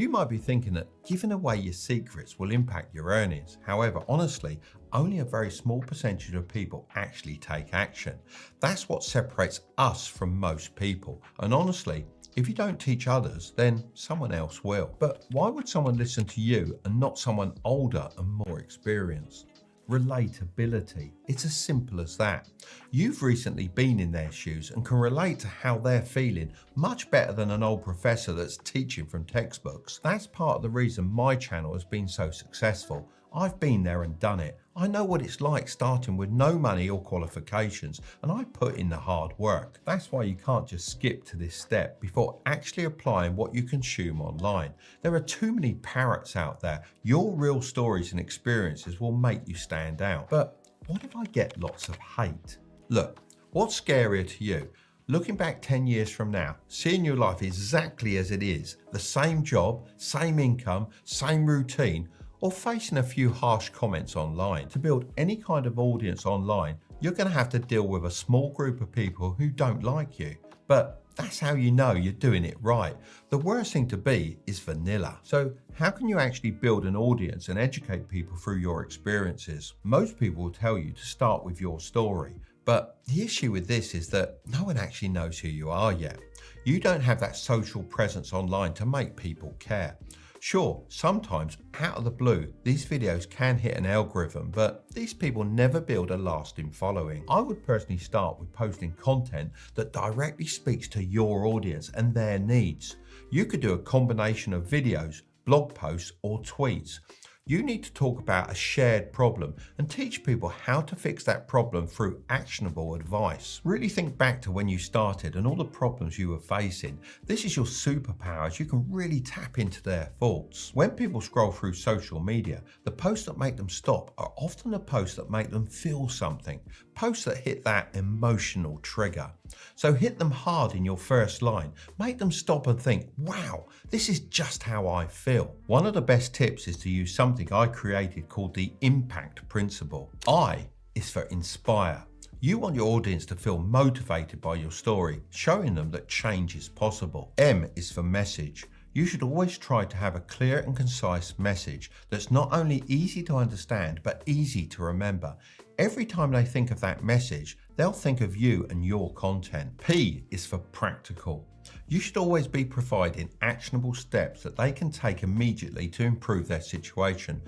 You might be thinking that giving away your secrets will impact your earnings. However, honestly, only a very small percentage of people actually take action. That's what separates us from most people. And honestly, if you don't teach others, then someone else will. But why would someone listen to you and not someone older and more experienced? Relatability. It's as simple as that. You've recently been in their shoes and can relate to how they're feeling much better than an old professor that's teaching from textbooks. That's part of the reason my channel has been so successful. I've been there and done it. I know what it's like starting with no money or qualifications, and I put in the hard work. That's why you can't just skip to this step before actually applying what you consume online. There are too many parrots out there. Your real stories and experiences will make you stand out. But what if I get lots of hate? Look, what's scarier to you? Looking back 10 years from now, seeing your life exactly as it is, the same job, same income, same routine, or facing a few harsh comments online. To build any kind of audience online, you're going to have to deal with a small group of people who don't like you. But that's how you know you're doing it right. The worst thing to be is vanilla. So how can you actually build an audience and educate people through your experiences? Most people will tell you to start with your story. But the issue with this is that no one actually knows who you are yet. You don't have that social presence online to make people care. Sure, sometimes out of the blue, these videos can hit an algorithm, but these people never build a lasting following. I would personally start with posting content that directly speaks to your audience and their needs. You could do a combination of videos, blog posts, or tweets. You need to talk about a shared problem and teach people how to fix that problem through actionable advice. Really think back to when you started and all the problems you were facing. This is your superpower, as you can really tap into their thoughts. When people scroll through social media, the posts that make them stop are often the posts that make them feel something. Posts that hit that emotional trigger. So hit them hard in your first line. Make them stop and think, wow, this is just how I feel. One of the best tips is to use something I created called the impact principle. I is for inspire. You want your audience to feel motivated by your story, showing them that change is possible. M is for message. You should always try to have a clear and concise message that's not only easy to understand, but easy to remember. Every time they think of that message, they'll think of you and your content. P is for practical. You should always be providing actionable steps that they can take immediately to improve their situation.